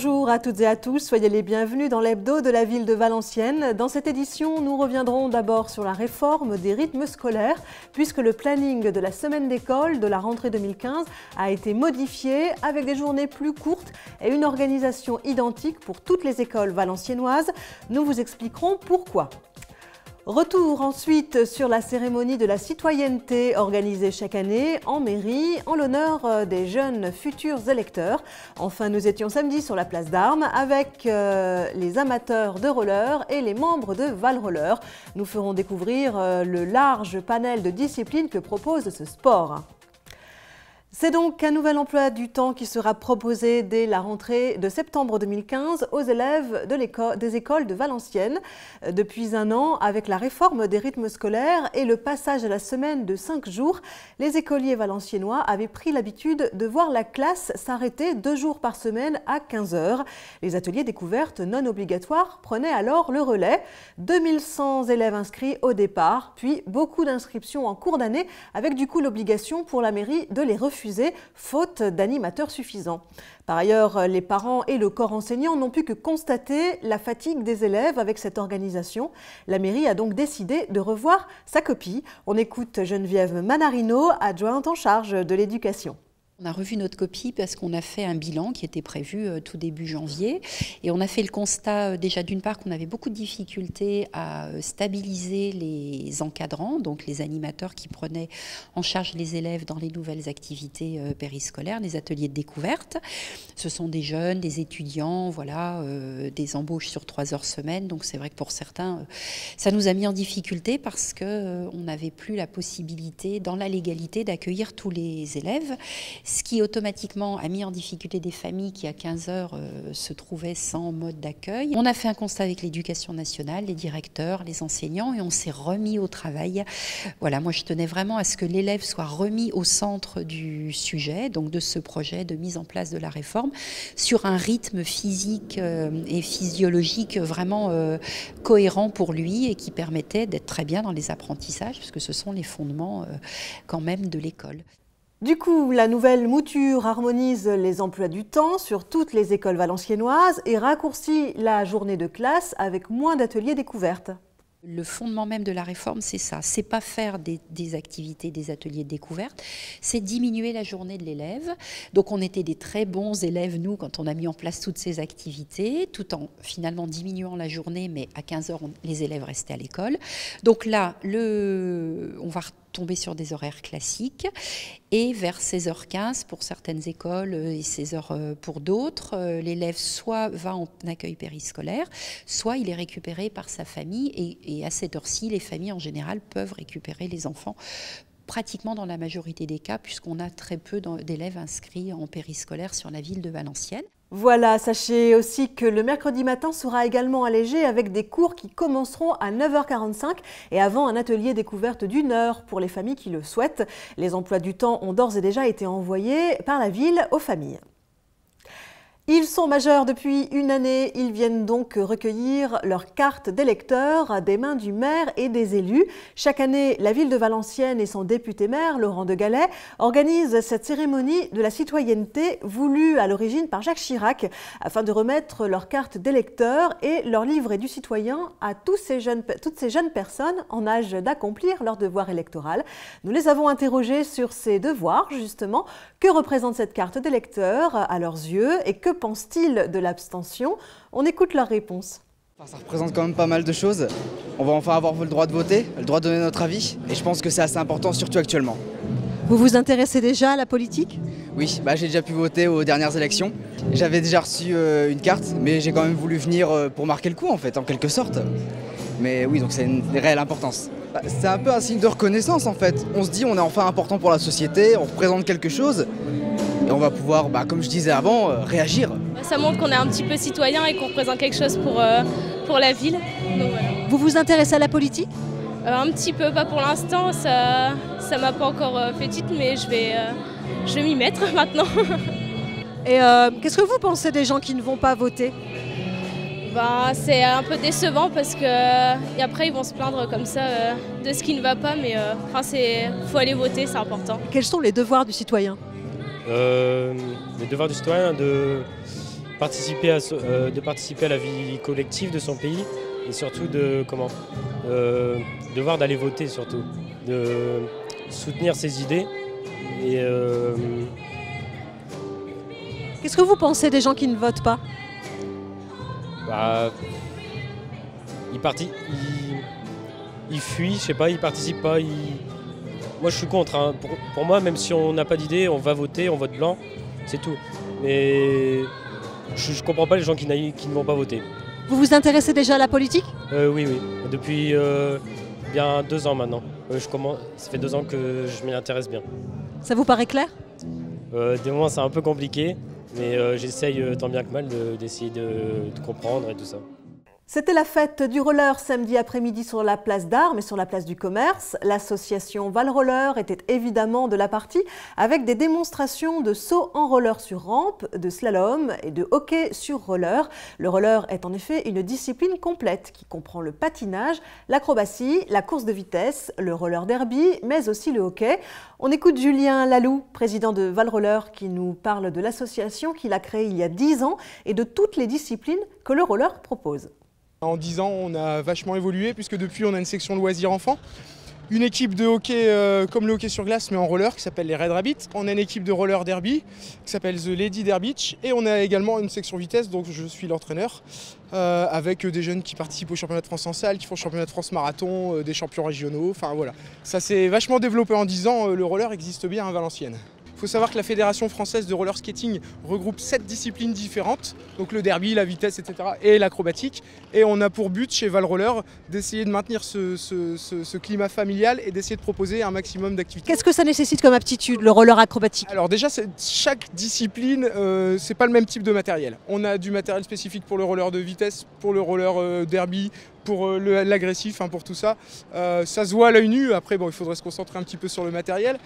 Bonjour à toutes et à tous, soyez les bienvenus dans l'hebdo de la ville de Valenciennes. Dans cette édition, nous reviendrons d'abord sur la réforme des rythmes scolaires, puisque le planning de la semaine d'école de la rentrée 2015 a été modifié avec des journées plus courtes et une organisation identique pour toutes les écoles valenciennoises. Nous vous expliquerons pourquoi. Retour ensuite sur la cérémonie de la citoyenneté organisée chaque année en mairie en l'honneur des jeunes futurs électeurs. Enfin, nous étions samedi sur la place d'Armes avec les amateurs de roller et les membres de Val Roller. Nous ferons découvrir le large panel de disciplines que propose ce sport. C'est donc un nouvel emploi du temps qui sera proposé dès la rentrée de septembre 2015 aux élèves des écoles de Valenciennes. Depuis un an, avec la réforme des rythmes scolaires et le passage à la semaine de 5 jours, les écoliers valenciennois avaient pris l'habitude de voir la classe s'arrêter 2 jours par semaine à 15 h. Les ateliers découvertes non obligatoires prenaient alors le relais. 2100 élèves inscrits au départ, puis beaucoup d'inscriptions en cours d'année avec du coup l'obligation pour la mairie de les refuser faute d'animateurs suffisants. Par ailleurs, les parents et le corps enseignant n'ont pu que constater la fatigue des élèves avec cette organisation. La mairie a donc décidé de revoir sa copie. On écoute Geneviève Manarino, adjointe en charge de l'éducation. On a revu notre copie parce qu'on a fait un bilan qui était prévu tout début janvier et on a fait le constat déjà d'une part qu'on avait beaucoup de difficultés à stabiliser les encadrants, donc les animateurs qui prenaient en charge les élèves dans les nouvelles activités périscolaires, les ateliers de découverte. Ce sont des jeunes, des étudiants, voilà, des embauches sur 3 heures semaine, donc c'est vrai que pour certains, ça nous a mis en difficulté parce qu'on n'avait plus la possibilité dans la légalité d'accueillir tous les élèves. Ce qui automatiquement a mis en difficulté des familles qui à 15 h se trouvaient sans mode d'accueil. On a fait un constat avec l'éducation nationale, les directeurs, les enseignants et on s'est remis au travail. Voilà, moi je tenais vraiment à ce que l'élève soit remis au centre du sujet, donc de ce projet de mise en place de la réforme, sur un rythme physique et physiologique vraiment cohérent pour lui et qui permettait d'être très bien dans les apprentissages, parce que ce sont les fondements quand même de l'école. Du coup, la nouvelle mouture harmonise les emplois du temps sur toutes les écoles valenciennoises et raccourcit la journée de classe avec moins d'ateliers découvertes. Le fondement même de la réforme, c'est ça. C'est pas faire des activités, des ateliers de découverte, c'est diminuer la journée de l'élève. Donc on était des très bons élèves, nous, quand on a mis en place toutes ces activités, tout en finalement diminuant la journée, mais à 15 h, les élèves restaient à l'école. Donc là, on va tomber sur des horaires classiques et vers 16h15 pour certaines écoles et 16h pour d'autres, l'élève soit va en accueil périscolaire, soit il est récupéré par sa famille et à cette heure-ci, les familles en général peuvent récupérer les enfants pratiquement dans la majorité des cas puisqu'on a très peu d'élèves inscrits en périscolaire sur la ville de Valenciennes. Voilà, sachez aussi que le mercredi matin sera également allégé avec des cours qui commenceront à 9 h 45 et avant un atelier découverte d'1 heure pour les familles qui le souhaitent. Les emplois du temps ont d'ores et déjà été envoyés par la ville aux familles. Ils sont majeurs depuis une année, ils viennent donc recueillir leur carte d'électeur des mains du maire et des élus. Chaque année, la ville de Valenciennes et son député maire, Laurent de Gallet, organisent cette cérémonie de la citoyenneté voulue à l'origine par Jacques Chirac afin de remettre leur carte d'électeur et leur livret du citoyen à toutes ces jeunes personnes en âge d'accomplir leur devoir électoral. Nous les avons interrogés sur ces devoirs, justement. Que représente cette carte d'électeur à leurs yeux et que pensent-ils de l'abstention? On écoute leur réponse. Ça représente quand même pas mal de choses. On va enfin avoir le droit de voter, le droit de donner notre avis. Et je pense que c'est assez important, surtout actuellement. Vous vous intéressez déjà à la politique? Oui, j'ai déjà pu voter aux dernières élections. J'avais déjà reçu une carte, mais j'ai quand même voulu venir pour marquer le coup, en fait, en quelque sorte. Mais oui, donc c'est une réelle importance. C'est un peu un signe de reconnaissance, en fait. On se dit, on est enfin important pour la société, on représente quelque chose. Et on va pouvoir, comme je disais avant, réagir. Ça montre qu'on est un petit peu citoyen et qu'on représente quelque chose pour la ville. Donc, voilà. Vous vous intéressez à la politique? Un petit peu, pas pour l'instant, ça m'a pas encore fait titre, mais je vais m'y mettre maintenant. Et qu'est-ce que vous pensez des gens qui ne vont pas voter? C'est un peu décevant parce que et après ils vont se plaindre comme ça de ce qui ne va pas, mais faut aller voter, c'est important. Quels sont les devoirs du citoyen? Les devoirs du citoyen, participer à la vie collective de son pays et surtout de devoir d'aller voter surtout, de soutenir ses idées. Et Qu'est-ce que vous pensez des gens qui ne votent pas? ils fuient, je sais pas, ils participent pas. Moi je suis contre, hein. Pour moi, même si on n'a pas d'idée, on va voter, on vote blanc, c'est tout. Mais je comprends pas les gens qui ne vont pas voter. Vous vous intéressez déjà à la politique? Oui, depuis bien 2 ans maintenant. Ça fait 2 ans que je m'y intéresse bien. Ça vous paraît clair? Des moments c'est un peu compliqué, mais j'essaye tant bien que mal d'essayer de comprendre et tout ça. C'était la fête du roller samedi après-midi sur la place d'Armes et sur la place du Commerce. L'association Val Roller était évidemment de la partie avec des démonstrations de saut en roller sur rampe, de slalom et de hockey sur roller. Le roller est en effet une discipline complète qui comprend le patinage, l'acrobatie, la course de vitesse, le roller derby, mais aussi le hockey. On écoute Julien Lalou, président de Val Roller, qui nous parle de l'association qu'il a créée il y a 10 ans et de toutes les disciplines que le roller propose. En 10 ans, on a vachement évolué puisque depuis, on a une section loisirs enfants, une équipe de hockey comme le hockey sur glace mais en roller qui s'appelle les Red Rabbits. On a une équipe de roller derby qui s'appelle The Lady Derby et on a également une section vitesse, donc je suis l'entraîneur avec des jeunes qui participent au championnat de France en salle, qui font le championnat de France marathon, des champions régionaux, enfin voilà. Ça s'est vachement développé en 10 ans, le roller existe bien à Valenciennes. Il faut savoir que la Fédération française de roller skating regroupe 7 disciplines différentes, donc le derby, la vitesse, etc. et l'acrobatique. Et on a pour but chez Val Roller d'essayer de maintenir ce climat familial et d'essayer de proposer un maximum d'activités. Qu'est-ce que ça nécessite comme aptitude, le roller acrobatique? Alors déjà, chaque discipline, c'est pas le même type de matériel. On a du matériel spécifique pour le roller de vitesse, pour le roller derby, pour l'agressif, hein, pour tout ça. Ça se voit à l'œil nu, après bon, il faudrait se concentrer un petit peu sur le matériel.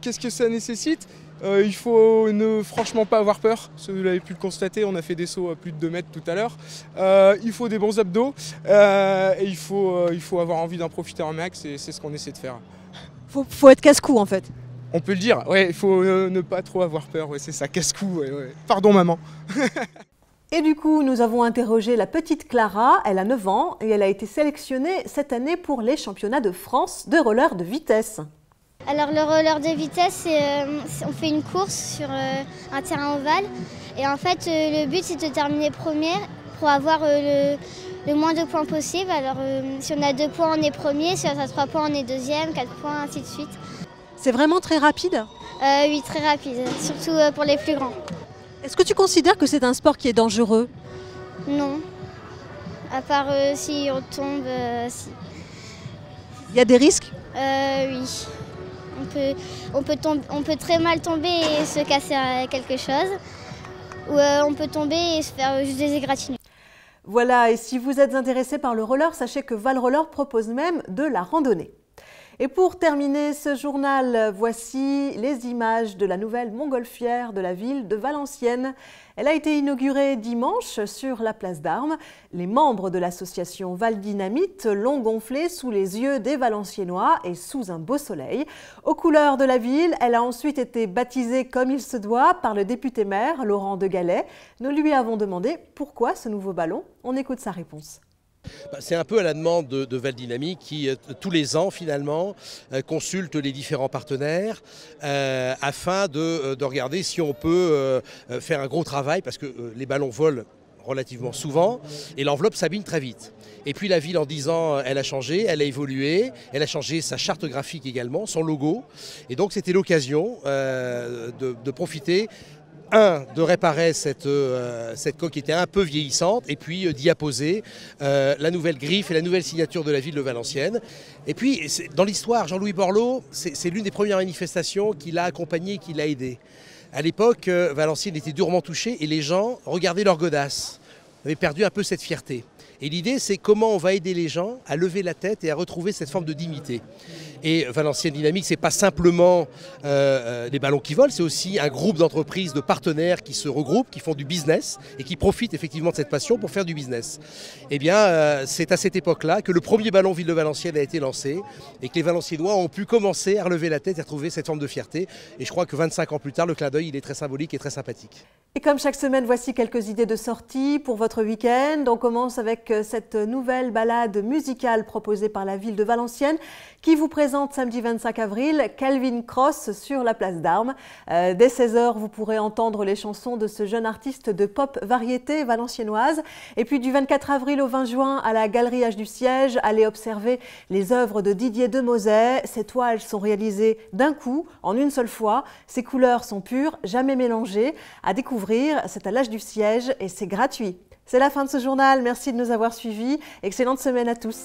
Qu'est-ce que ça nécessite? Il faut ne franchement pas avoir peur, vous l'avez pu le constater, on a fait des sauts à plus de 2 mètres tout à l'heure. Il faut des bons abdos et il faut avoir envie d'en profiter un max et c'est ce qu'on essaie de faire. Faut être casse-cou en fait. On peut le dire, ouais, il faut ne pas trop avoir peur, ouais, c'est ça, casse-cou. Ouais. Pardon maman. Et du coup, nous avons interrogé la petite Clara, elle a 9 ans et elle a été sélectionnée cette année pour les championnats de France de roller de vitesse. Alors le roller de vitesse, on fait une course sur un terrain ovale et en fait le but c'est de terminer première pour avoir le moins de points possible. Alors si on a 2 points on est premier, si on a 3 points on est deuxième, 4 points ainsi de suite. C'est vraiment très rapide? Oui, très rapide, surtout pour les plus grands. Est-ce que tu considères que c'est un sport qui est dangereux? Non, à part si on tombe, si. Il y a des risques? Oui. On peut très mal tomber et se casser quelque chose, ou on peut tomber et se faire juste des égratignures. Voilà, et si vous êtes intéressé par le roller, sachez que Val Roller propose même de la randonnée. Et pour terminer ce journal, voici les images de la nouvelle montgolfière de la ville de Valenciennes. Elle a été inaugurée dimanche sur la place d'Armes. Les membres de l'association Val Dynamite l'ont gonflée sous les yeux des Valenciennois et sous un beau soleil. Aux couleurs de la ville, elle a ensuite été baptisée comme il se doit par le député-maire Laurent de Gallet. Nous lui avons demandé pourquoi ce nouveau ballon. On écoute sa réponse. C'est un peu à la demande de Val Dynamite qui, tous les ans finalement, consulte les différents partenaires afin de regarder si on peut faire un gros travail parce que les ballons volent relativement souvent et l'enveloppe s'abîme très vite. Et puis la ville en 10 ans, elle a changé, elle a évolué, elle a changé sa charte graphique également, son logo. Et donc c'était l'occasion de profiter de réparer cette coque qui était un peu vieillissante et puis d'y apposer la nouvelle griffe et la nouvelle signature de la ville de Valenciennes. Et puis dans l'histoire, Jean-Louis Borloo, c'est l'une des premières manifestations qui l'a accompagné, qui l'a aidé. À l'époque, Valenciennes était durement touchée et les gens regardaient leur godasse. On avait perdu un peu cette fierté. Et l'idée, c'est comment on va aider les gens à lever la tête et à retrouver cette forme de dignité. Et Valenciennes Dynamique, c'est pas simplement les ballons qui volent, c'est aussi un groupe d'entreprises, de partenaires qui se regroupent, qui font du business et qui profitent effectivement de cette passion pour faire du business. Eh bien, c'est à cette époque-là que le premier ballon Ville de Valenciennes a été lancé et que les Valenciennois ont pu commencer à relever la tête et à retrouver cette forme de fierté. Et je crois que 25 ans plus tard, le clin d'œil, il est très symbolique et très sympathique. Et comme chaque semaine, voici quelques idées de sortie pour votre week-end. On commence avec cette nouvelle balade musicale proposée par la ville de Valenciennes qui vous présente samedi 25 avril Calvin Cross sur la place d'Armes. Dès 16h, vous pourrez entendre les chansons de ce jeune artiste de pop variété valenciennoise. Et puis du 24 avril au 20 juin à la Galerie H du Siège, allez observer les œuvres de Didier Demozet. Ces toiles sont réalisées d'un coup, en une seule fois. Ces couleurs sont pures, jamais mélangées. À découvrir, c'est à l'H du Siège et c'est gratuit. C'est la fin de ce journal. Merci de nous avoir suivis. Excellente semaine à tous.